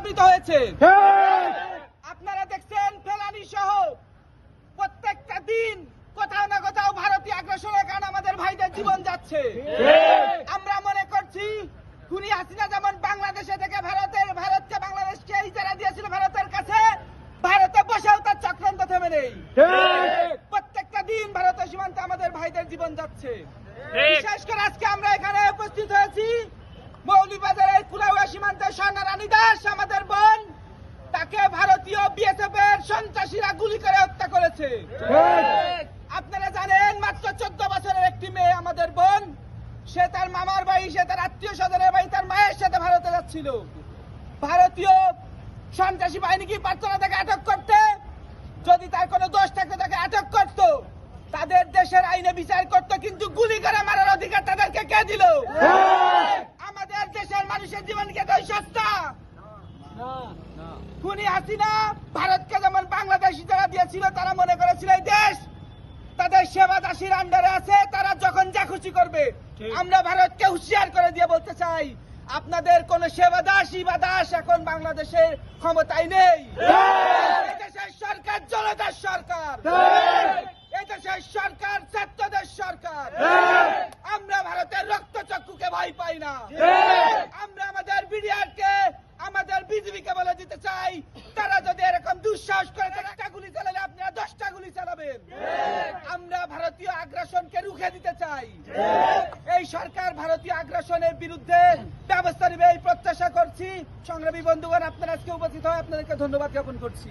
স্থাপিত হয়েছে। আপনারা দেখছেন ফেলানি সহ প্রত্যেকটা দিন কোথাও না কোথাও ভারতীয় আগ্রাসনের কারণে আমাদের ভাইদের জীবন যাচ্ছে। আমরা মনে করছি খুনি হাসিনা যেমন বাংলাদেশে থেকে ভারতকে বাংলাদেশকে ইজারা দিয়েছিল ভারতের কাছে, ভারতে বসেও তার চক্রান্ত থেমে নেই। প্রত্যেকটা দিন ভারতের সীমান্তে আমাদের ভাইদের জীবন যাচ্ছে। বিশেষ করে আজকে আমরা এখানে উপস্থিত হয়েছি মৌলভীবাজারের কুলাউড়া সীমান্তে স্বর্ণা রানী দাস আমাদের বোন, তাকে ভারতীয় বিএসএফ এর সন্ত্রাসীরা গুলি করে হত্যা করেছে। আপনারা জানেন মাত্র 14 বছরের একটি মেয়ে আমাদের বোন, সে তার মামার বাড়ি, সে তার আত্মীয় স্বজনের বাড়ি, তার মায়ের সাথে ভারতে যাচ্ছিল। ভারতীয় সন্ত্রাসী বাহিনী কি পারত না তাকে আটক করতে? যদি তার কোনো দোষ থাকতো তাকে আটক করত, তাদের দেশের আইনে বিচার করত, কিন্তু গুলি করে মারার অধিকার তাদেরকে কে দিল? আমাদের দেশের মানুষের জীবনকে তো সস্তা। খুনি হাসিনা ভারতকে যেমন বাংলাদেশ ইজারা দিয়েছিল, তারা মনে করেছিল এই দেশ তাদের সেবা দাসীর আন্ডারে আছে, তারা যখন যা খুশি করবে। আমরা ভারতকে হুঁশিয়ার করে দিয়ে বলতে চাই, আপনাদের কোন সেবা দাসী বা দাস এখন বাংলাদেশের ক্ষমতায় নেই। এই দেশের সরকার জনতার সরকার, এই দেশের সরকার ছাত্রদের সরকার। আমরা ভারতের রক্তচক্ষুকে ভয় পাই না। আমরা আমাদের বিডিআরকে, আমাদের বিজিবিকে বলে দিতে চাই, তারা যদি এরকম দুঃসাহস করে একটা গুলি চালালে আপনারা 10টা গুলি চালাবেন। আমরা ভারতীয় আগ্রাসনকে রুখে দিতে চাই। এই সরকার ভারতীয় আগ্রাসনের বিরুদ্ধে ব্যবস্থা নেবে এই প্রত্যাশা করছি। সংগ্রামী বন্ধুগণ, আপনারা আজকে উপস্থিত হয় আপনাদেরকে ধন্যবাদ জ্ঞাপন করছি।